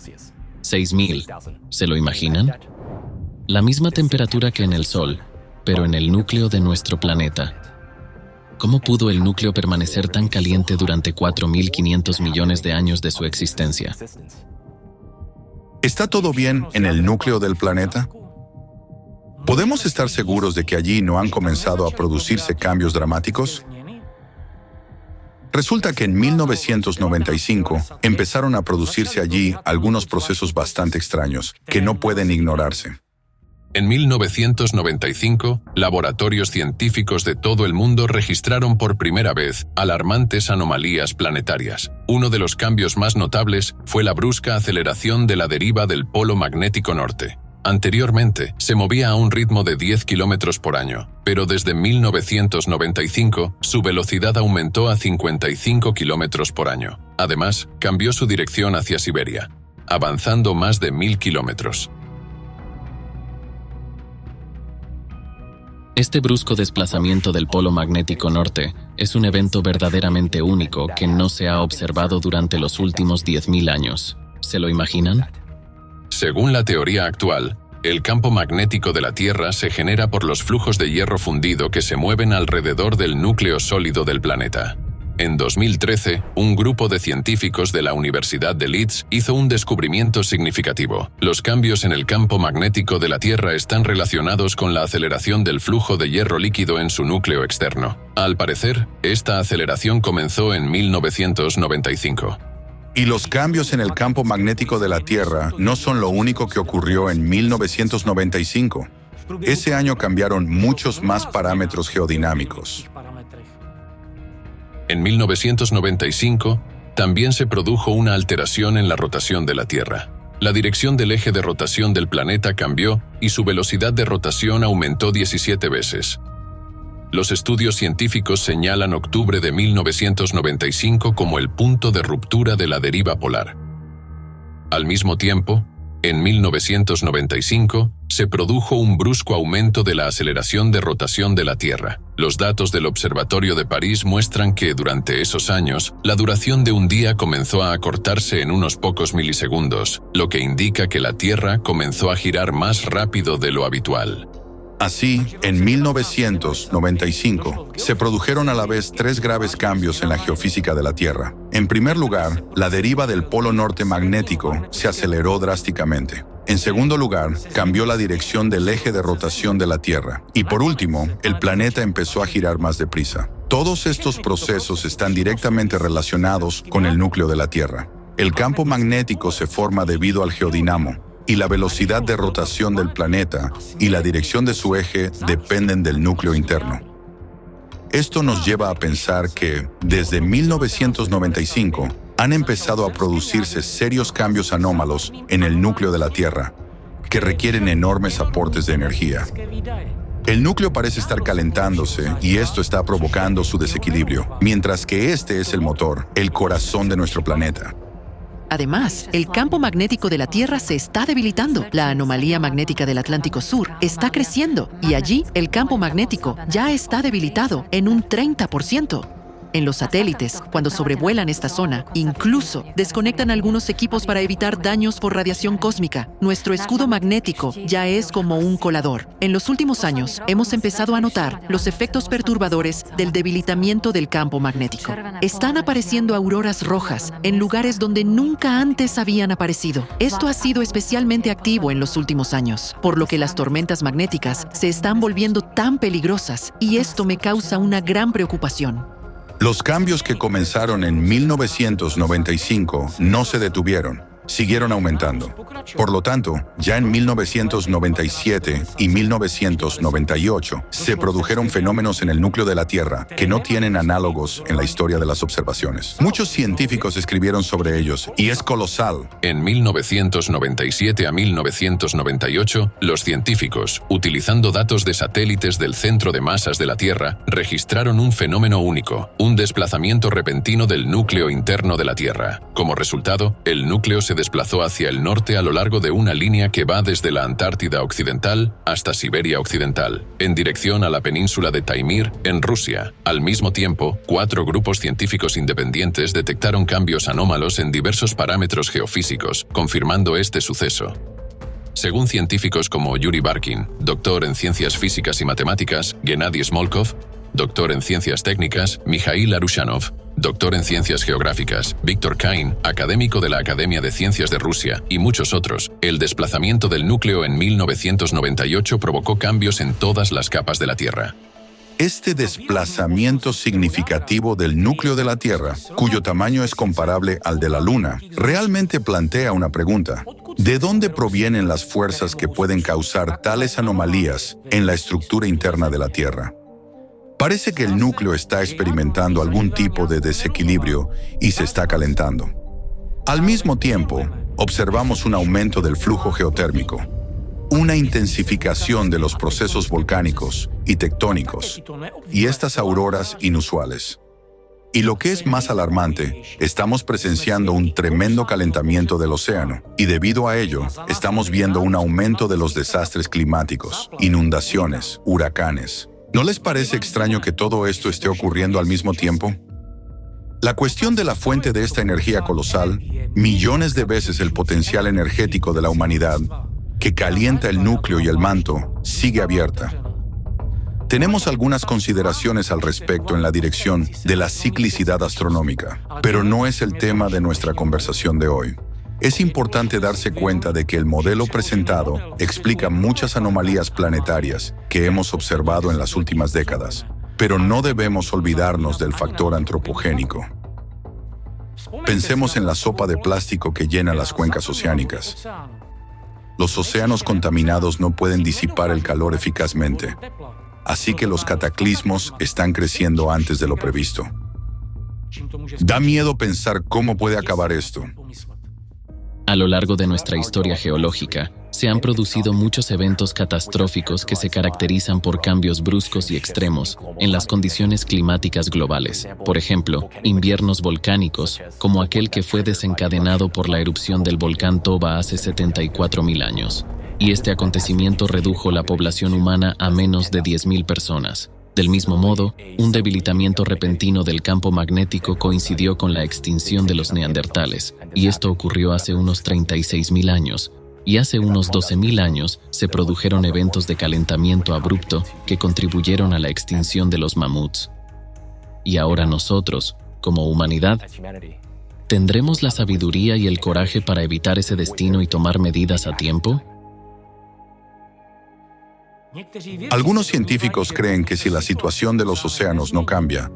6.000, ¿se lo imaginan? La misma temperatura que en el Sol, pero en el núcleo de nuestro planeta. ¿Cómo pudo el núcleo permanecer tan caliente durante 4.500 millones de años de su existencia? ¿Está todo bien en el núcleo del planeta? ¿Podemos estar seguros de que allí no han comenzado a producirse cambios dramáticos? Resulta que en 1995 empezaron a producirse allí algunos procesos bastante extraños que no pueden ignorarse. En 1995, laboratorios científicos de todo el mundo registraron por primera vez alarmantes anomalías planetarias. Uno de los cambios más notables fue la brusca aceleración de la deriva del polo magnético norte. Anteriormente, se movía a un ritmo de 10 kilómetros por año, pero desde 1995 su velocidad aumentó a 55 kilómetros por año. Además, cambió su dirección hacia Siberia, avanzando más de 1.000 kilómetros. Este brusco desplazamiento del polo magnético norte es un evento verdaderamente único que no se ha observado durante los últimos 10.000 años. ¿Se lo imaginan? Según la teoría actual, el campo magnético de la Tierra se genera por los flujos de hierro fundido que se mueven alrededor del núcleo sólido del planeta. En 2013, un grupo de científicos de la Universidad de Leeds hizo un descubrimiento significativo. Los cambios en el campo magnético de la Tierra están relacionados con la aceleración del flujo de hierro líquido en su núcleo externo. Al parecer, esta aceleración comenzó en 1995. Y los cambios en el campo magnético de la Tierra no son lo único que ocurrió en 1995. Ese año cambiaron muchos más parámetros geodinámicos. En 1995, también se produjo una alteración en la rotación de la Tierra. La dirección del eje de rotación del planeta cambió y su velocidad de rotación aumentó 17 veces. Los estudios científicos señalan octubre de 1995 como el punto de ruptura de la deriva polar. Al mismo tiempo, en 1995, se produjo un brusco aumento de la aceleración de rotación de la Tierra. Los datos del Observatorio de París muestran que, durante esos años, la duración de un día comenzó a acortarse en unos pocos milisegundos, lo que indica que la Tierra comenzó a girar más rápido de lo habitual. Así, en 1995, se produjeron a la vez 3 graves cambios en la geofísica de la Tierra. En primer lugar, la deriva del polo norte magnético se aceleró drásticamente. En segundo lugar, cambió la dirección del eje de rotación de la Tierra. Y por último, el planeta empezó a girar más deprisa. Todos estos procesos están directamente relacionados con el núcleo de la Tierra. El campo magnético se forma debido al geodinamo, y la velocidad de rotación del planeta y la dirección de su eje dependen del núcleo interno. Esto nos lleva a pensar que, desde 1995, han empezado a producirse serios cambios anómalos en el núcleo de la Tierra, que requieren enormes aportes de energía. El núcleo parece estar calentándose y esto está provocando su desequilibrio, mientras que este es el motor, el corazón de nuestro planeta. Además, el campo magnético de la Tierra se está debilitando. La anomalía magnética del Atlántico Sur está creciendo y allí el campo magnético ya está debilitado en un 30%. En los satélites, cuando sobrevuelan esta zona, incluso desconectan algunos equipos para evitar daños por radiación cósmica. Nuestro escudo magnético ya es como un colador. En los últimos años, hemos empezado a notar los efectos perturbadores del debilitamiento del campo magnético. Están apareciendo auroras rojas en lugares donde nunca antes habían aparecido. Esto ha sido especialmente activo en los últimos años, por lo que las tormentas magnéticas se están volviendo tan peligrosas y esto me causa una gran preocupación. Los cambios que comenzaron en 1995 no se detuvieron, siguieron aumentando. Por lo tanto, ya en 1997 y 1998 se produjeron fenómenos en el núcleo de la Tierra que no tienen análogos en la historia de las observaciones. Muchos científicos escribieron sobre ellos y es colosal. En 1997 a 1998, los científicos, utilizando datos de satélites del centro de masas de la Tierra, registraron un fenómeno único, un desplazamiento repentino del núcleo interno de la Tierra. Como resultado, el núcleo se desplazó hacia el norte a lo largo de una línea que va desde la Antártida Occidental hasta Siberia Occidental, en dirección a la península de Taimir, en Rusia. Al mismo tiempo, 4 grupos científicos independientes detectaron cambios anómalos en diversos parámetros geofísicos, confirmando este suceso. Según científicos como Yuri Barkin, doctor en ciencias físicas y matemáticas, Gennady Smolkov, doctor en ciencias técnicas, Mikhail Arushanov, doctor en ciencias geográficas, Viktor Kain, académico de la Academia de Ciencias de Rusia, y muchos otros, el desplazamiento del núcleo en 1998 provocó cambios en todas las capas de la Tierra. Este desplazamiento significativo del núcleo de la Tierra, cuyo tamaño es comparable al de la Luna, realmente plantea una pregunta. ¿De dónde provienen las fuerzas que pueden causar tales anomalías en la estructura interna de la Tierra? Parece que el núcleo está experimentando algún tipo de desequilibrio y se está calentando. Al mismo tiempo, observamos un aumento del flujo geotérmico, una intensificación de los procesos volcánicos y tectónicos, y estas auroras inusuales. Y lo que es más alarmante, estamos presenciando un tremendo calentamiento del océano, y debido a ello, estamos viendo un aumento de los desastres climáticos, inundaciones, huracanes. ¿No les parece extraño que todo esto esté ocurriendo al mismo tiempo? La cuestión de la fuente de esta energía colosal, millones de veces el potencial energético de la humanidad, que calienta el núcleo y el manto, sigue abierta. Tenemos algunas consideraciones al respecto en la dirección de la ciclicidad astronómica, pero no es el tema de nuestra conversación de hoy. Es importante darse cuenta de que el modelo presentado explica muchas anomalías planetarias que hemos observado en las últimas décadas, pero no debemos olvidarnos del factor antropogénico. Pensemos en la sopa de plástico que llena las cuencas oceánicas. Los océanos contaminados no pueden disipar el calor eficazmente, así que los cataclismos están creciendo antes de lo previsto. Da miedo pensar cómo puede acabar esto. A lo largo de nuestra historia geológica, se han producido muchos eventos catastróficos que se caracterizan por cambios bruscos y extremos en las condiciones climáticas globales. Por ejemplo, inviernos volcánicos, como aquel que fue desencadenado por la erupción del volcán Toba hace 74.000 años. Y este acontecimiento redujo la población humana a menos de 10.000 personas. Del mismo modo, un debilitamiento repentino del campo magnético coincidió con la extinción de los neandertales, y esto ocurrió hace unos 36.000 años, y hace unos 12.000 años se produjeron eventos de calentamiento abrupto que contribuyeron a la extinción de los mamuts. Y ahora nosotros, como humanidad, ¿tendremos la sabiduría y el coraje para evitar ese destino y tomar medidas a tiempo? Algunos científicos creen que si la situación de los océanos no cambia,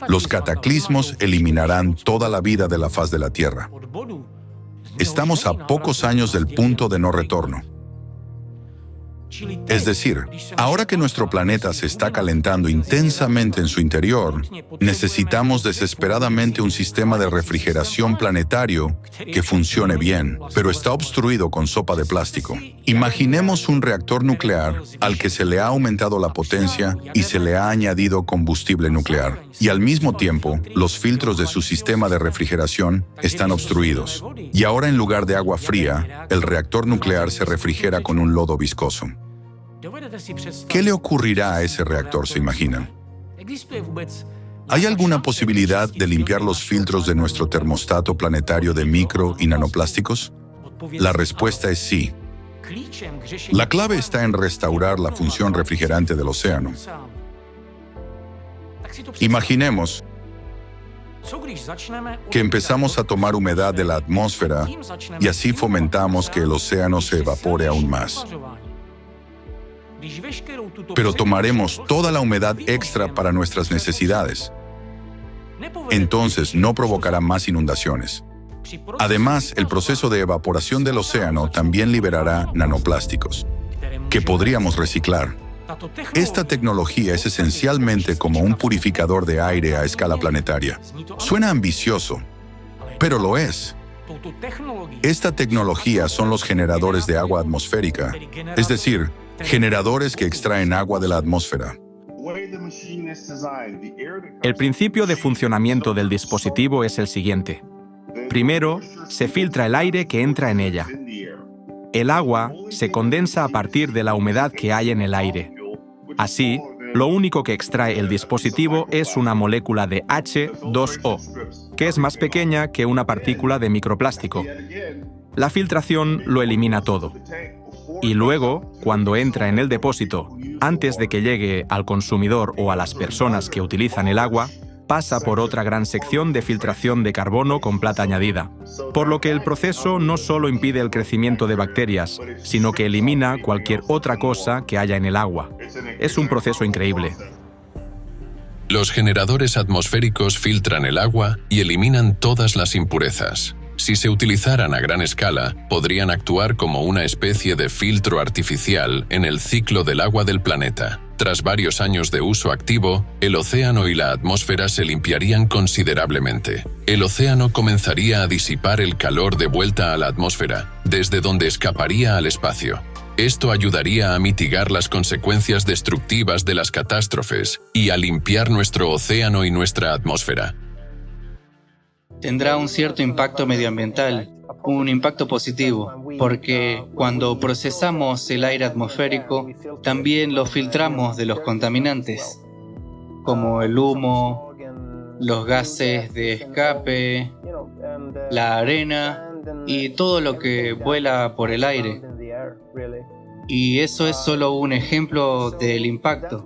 los cataclismos eliminarán toda la vida de la faz de la Tierra. Estamos a pocos años del punto de no retorno. Es decir, ahora que nuestro planeta se está calentando intensamente en su interior, necesitamos desesperadamente un sistema de refrigeración planetario que funcione bien, pero está obstruido con sopa de plástico. Imaginemos un reactor nuclear al que se le ha aumentado la potencia y se le ha añadido combustible nuclear, y al mismo tiempo, los filtros de su sistema de refrigeración están obstruidos. Y ahora, en lugar de agua fría, el reactor nuclear se refrigera con un lodo viscoso. ¿Qué le ocurrirá a ese reactor, se imaginan? ¿Hay alguna posibilidad de limpiar los filtros de nuestro termostato planetario de micro y nanoplásticos? La respuesta es sí. La clave está en restaurar la función refrigerante del océano. Imaginemos que empezamos a tomar humedad de la atmósfera y así fomentamos que el océano se evapore aún más. Pero tomaremos toda la humedad extra para nuestras necesidades. Entonces no provocará más inundaciones. Además, el proceso de evaporación del océano también liberará nanoplásticos, que podríamos reciclar. Esta tecnología es esencialmente como un purificador de aire a escala planetaria. Suena ambicioso, pero lo es. Esta tecnología son los generadores de agua atmosférica, es decir, generadores que extraen agua de la atmósfera. El principio de funcionamiento del dispositivo es el siguiente. Primero, se filtra el aire que entra en ella. El agua se condensa a partir de la humedad que hay en el aire. Así, lo único que extrae el dispositivo es una molécula de H2O, que es más pequeña que una partícula de microplástico. La filtración lo elimina todo. Y luego, cuando entra en el depósito, antes de que llegue al consumidor o a las personas que utilizan el agua, pasa por otra gran sección de filtración de carbono con plata añadida. Por lo que el proceso no solo impide el crecimiento de bacterias, sino que elimina cualquier otra cosa que haya en el agua. Es un proceso increíble. Los generadores atmosféricos filtran el agua y eliminan todas las impurezas. Si se utilizaran a gran escala, podrían actuar como una especie de filtro artificial en el ciclo del agua del planeta. Tras varios años de uso activo, el océano y la atmósfera se limpiarían considerablemente. El océano comenzaría a disipar el calor de vuelta a la atmósfera, desde donde escaparía al espacio. Esto ayudaría a mitigar las consecuencias destructivas de las catástrofes y a limpiar nuestro océano y nuestra atmósfera. Tendrá un cierto impacto medioambiental, un impacto positivo, porque cuando procesamos el aire atmosférico, también lo filtramos de los contaminantes, como el humo, los gases de escape, la arena y todo lo que vuela por el aire. Y eso es solo un ejemplo del impacto.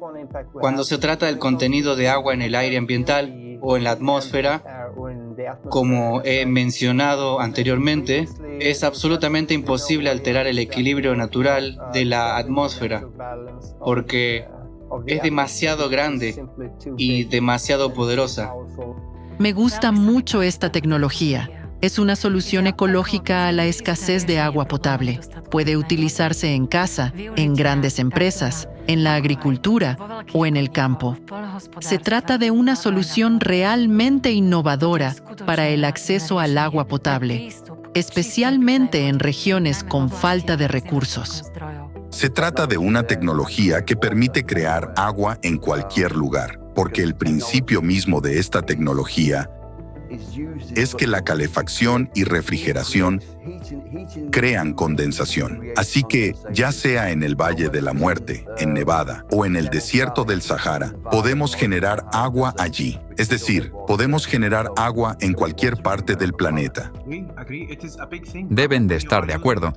Cuando se trata del contenido de agua en el aire ambiental o en la atmósfera, como he mencionado anteriormente, es absolutamente imposible alterar el equilibrio natural de la atmósfera, porque es demasiado grande y demasiado poderosa. Me gusta mucho esta tecnología. Es una solución ecológica a la escasez de agua potable. Puede utilizarse en casa, en grandes empresas, en la agricultura o en el campo. Se trata de una solución realmente innovadora para el acceso al agua potable, especialmente en regiones con falta de recursos. Se trata de una tecnología que permite crear agua en cualquier lugar, porque el principio mismo de esta tecnología es que la calefacción y refrigeración crean condensación. Así que, ya sea en el Valle de la Muerte, en Nevada, o en el desierto del Sahara, podemos generar agua allí. Es decir, podemos generar agua en cualquier parte del planeta. Deben de estar de acuerdo.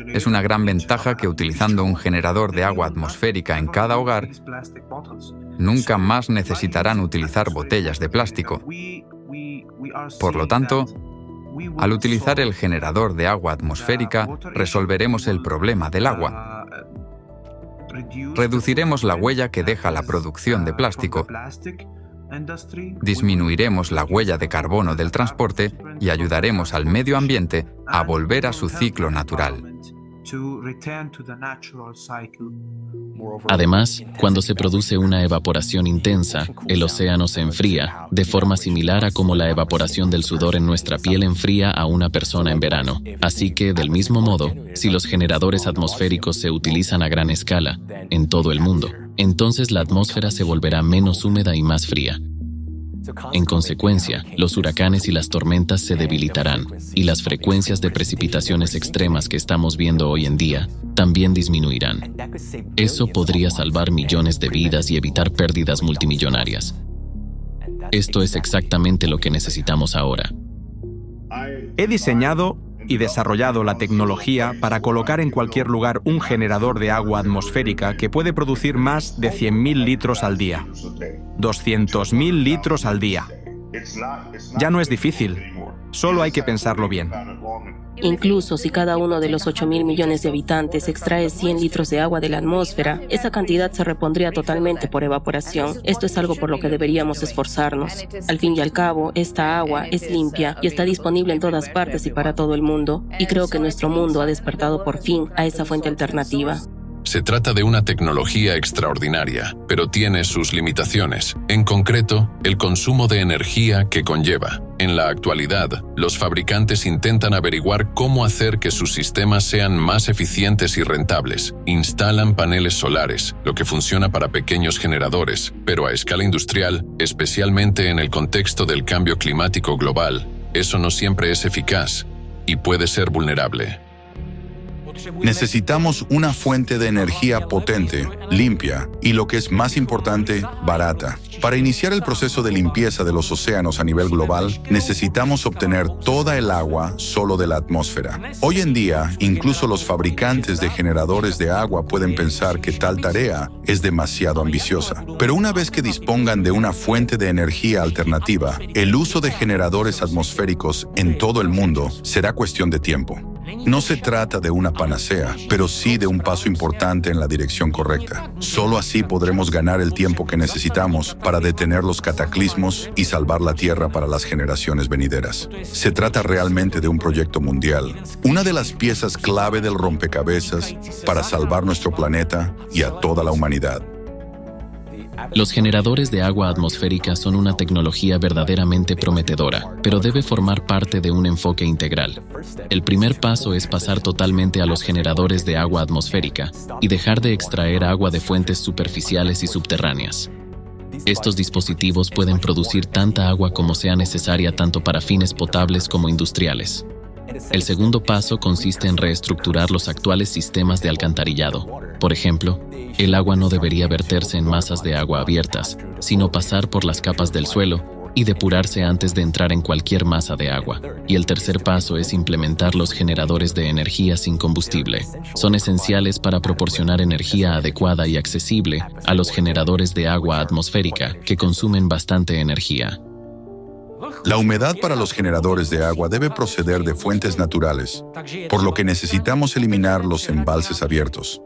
Es una gran ventaja que utilizando un generador de agua atmosférica en cada hogar, nunca más necesitarán utilizar botellas de plástico. Por lo tanto, al utilizar el generador de agua atmosférica, resolveremos el problema del agua. Reduciremos la huella que deja la producción de plástico, disminuiremos la huella de carbono del transporte y ayudaremos al medio ambiente a volver a su ciclo natural. Además, cuando se produce una evaporación intensa, el océano se enfría, de forma similar a como la evaporación del sudor en nuestra piel enfría a una persona en verano. Así que, del mismo modo, si los generadores atmosféricos se utilizan a gran escala, en todo el mundo, entonces la atmósfera se volverá menos húmeda y más fría. En consecuencia, los huracanes y las tormentas se debilitarán, y las frecuencias de precipitaciones extremas que estamos viendo hoy en día también disminuirán. Eso podría salvar millones de vidas y evitar pérdidas multimillonarias. Esto es exactamente lo que necesitamos ahora. He diseñado y desarrollado la tecnología para colocar en cualquier lugar un generador de agua atmosférica que puede producir más de 100.000 litros al día. 200.000 litros al día. Ya no es difícil, solo hay que pensarlo bien. Incluso si cada uno de los 8.000 millones de habitantes extrae 100 litros de agua de la atmósfera, esa cantidad se repondría totalmente por evaporación. Esto es algo por lo que deberíamos esforzarnos. Al fin y al cabo, esta agua es limpia y está disponible en todas partes y para todo el mundo. Y creo que nuestro mundo ha despertado por fin a esa fuente alternativa. Se trata de una tecnología extraordinaria, pero tiene sus limitaciones. En concreto, el consumo de energía que conlleva. En la actualidad, los fabricantes intentan averiguar cómo hacer que sus sistemas sean más eficientes y rentables. Instalan paneles solares, lo que funciona para pequeños generadores, pero a escala industrial, especialmente en el contexto del cambio climático global, eso no siempre es eficaz y puede ser vulnerable. Necesitamos una fuente de energía potente, limpia y, lo que es más importante, barata. Para iniciar el proceso de limpieza de los océanos a nivel global, necesitamos obtener toda el agua solo de la atmósfera. Hoy en día, incluso los fabricantes de generadores de agua pueden pensar que tal tarea es demasiado ambiciosa. Pero una vez que dispongan de una fuente de energía alternativa, el uso de generadores atmosféricos en todo el mundo será cuestión de tiempo. No se trata de una panacea, pero sí de un paso importante en la dirección correcta. Solo así podremos ganar el tiempo que necesitamos para detener los cataclismos y salvar la Tierra para las generaciones venideras. Se trata realmente de un proyecto mundial, una de las piezas clave del rompecabezas para salvar nuestro planeta y a toda la humanidad. Los generadores de agua atmosférica son una tecnología verdaderamente prometedora, pero debe formar parte de un enfoque integral. El primer paso es pasar totalmente a los generadores de agua atmosférica y dejar de extraer agua de fuentes superficiales y subterráneas. Estos dispositivos pueden producir tanta agua como sea necesaria tanto para fines potables como industriales. El segundo paso consiste en reestructurar los actuales sistemas de alcantarillado. Por ejemplo, el agua no debería verterse en masas de agua abiertas, sino pasar por las capas del suelo y depurarse antes de entrar en cualquier masa de agua. Y el tercer paso es implementar los generadores de energía sin combustible. Son esenciales para proporcionar energía adecuada y accesible a los generadores de agua atmosférica, que consumen bastante energía. La humedad para los generadores de agua debe proceder de fuentes naturales, por lo que necesitamos eliminar los embalses abiertos.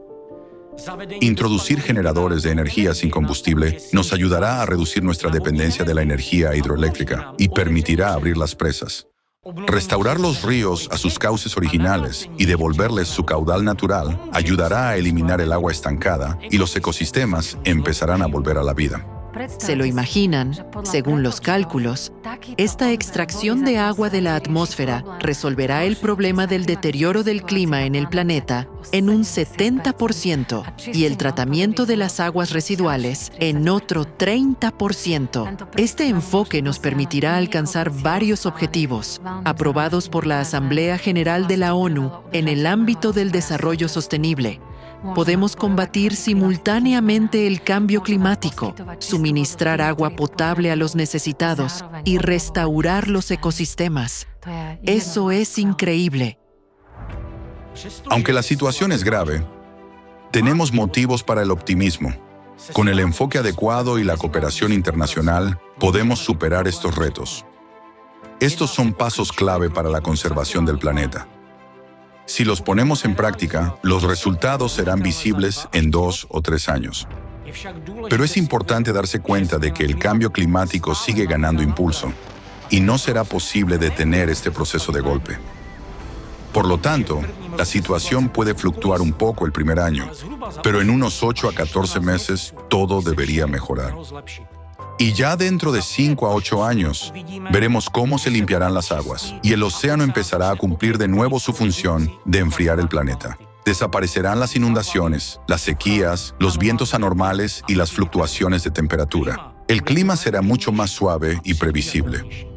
Introducir generadores de energía sin combustible nos ayudará a reducir nuestra dependencia de la energía hidroeléctrica y permitirá abrir las presas. Restaurar los ríos a sus cauces originales y devolverles su caudal natural ayudará a eliminar el agua estancada y los ecosistemas empezarán a volver a la vida. ¿Se lo imaginan? Según los cálculos, esta extracción de agua de la atmósfera resolverá el problema del deterioro del clima en el planeta en un 70% y el tratamiento de las aguas residuales en otro 30%. Este enfoque nos permitirá alcanzar varios objetivos, aprobados por la Asamblea General de la ONU en el ámbito del desarrollo sostenible. Podemos combatir simultáneamente el cambio climático, suministrar agua potable a los necesitados y restaurar los ecosistemas. Eso es increíble. Aunque la situación es grave, tenemos motivos para el optimismo. Con el enfoque adecuado y la cooperación internacional, podemos superar estos retos. Estos son pasos clave para la conservación del planeta. Si los ponemos en práctica, los resultados serán visibles en 2 o 3 años. Pero es importante darse cuenta de que el cambio climático sigue ganando impulso y no será posible detener este proceso de golpe. Por lo tanto, la situación puede fluctuar un poco el primer año, pero en unos 8 a 14 meses todo debería mejorar. Y ya dentro de 5 a 8 años, veremos cómo se limpiarán las aguas y el océano empezará a cumplir de nuevo su función de enfriar el planeta. Desaparecerán las inundaciones, las sequías, los vientos anormales y las fluctuaciones de temperatura. El clima será mucho más suave y previsible.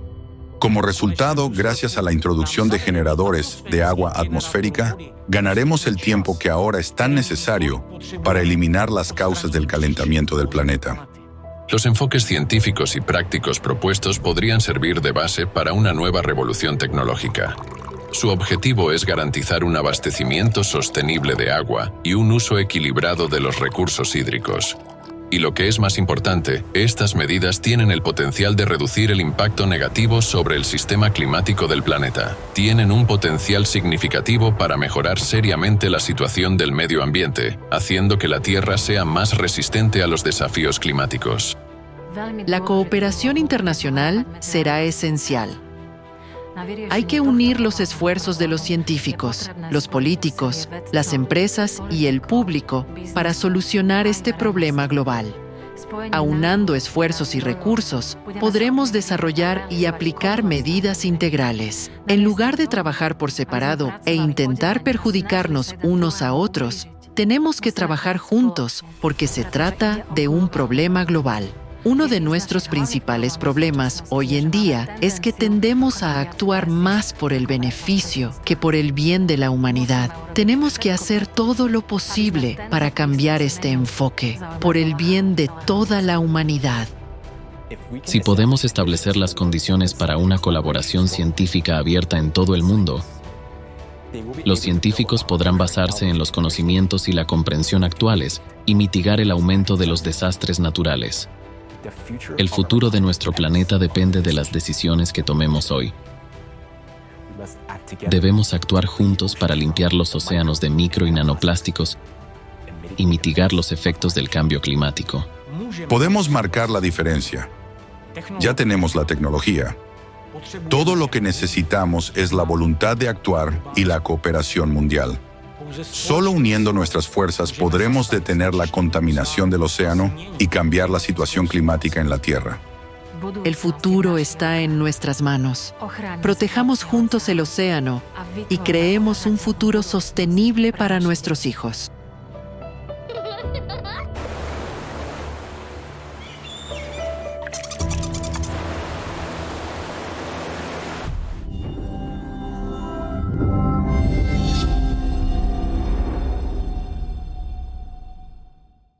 Como resultado, gracias a la introducción de generadores de agua atmosférica, ganaremos el tiempo que ahora es tan necesario para eliminar las causas del calentamiento del planeta. Los enfoques científicos y prácticos propuestos podrían servir de base para una nueva revolución tecnológica. Su objetivo es garantizar un abastecimiento sostenible de agua y un uso equilibrado de los recursos hídricos. Y lo que es más importante, estas medidas tienen el potencial de reducir el impacto negativo sobre el sistema climático del planeta. Tienen un potencial significativo para mejorar seriamente la situación del medio ambiente, haciendo que la Tierra sea más resistente a los desafíos climáticos. La cooperación internacional será esencial. Hay que unir los esfuerzos de los científicos, los políticos, las empresas y el público para solucionar este problema global. Aunando esfuerzos y recursos, podremos desarrollar y aplicar medidas integrales. En lugar de trabajar por separado e intentar perjudicarnos unos a otros, tenemos que trabajar juntos porque se trata de un problema global. Uno de nuestros principales problemas hoy en día es que tendemos a actuar más por el beneficio que por el bien de la humanidad. Tenemos que hacer todo lo posible para cambiar este enfoque, por el bien de toda la humanidad. Si podemos establecer las condiciones para una colaboración científica abierta en todo el mundo, los científicos podrán basarse en los conocimientos y la comprensión actuales y mitigar el aumento de los desastres naturales. El futuro de nuestro planeta depende de las decisiones que tomemos hoy. Debemos actuar juntos para limpiar los océanos de micro y nanoplásticos y mitigar los efectos del cambio climático. Podemos marcar la diferencia. Ya tenemos la tecnología. Todo lo que necesitamos es la voluntad de actuar y la cooperación mundial. Solo uniendo nuestras fuerzas podremos detener la contaminación del océano y cambiar la situación climática en la Tierra. El futuro está en nuestras manos. Protejamos juntos el océano y creemos un futuro sostenible para nuestros hijos.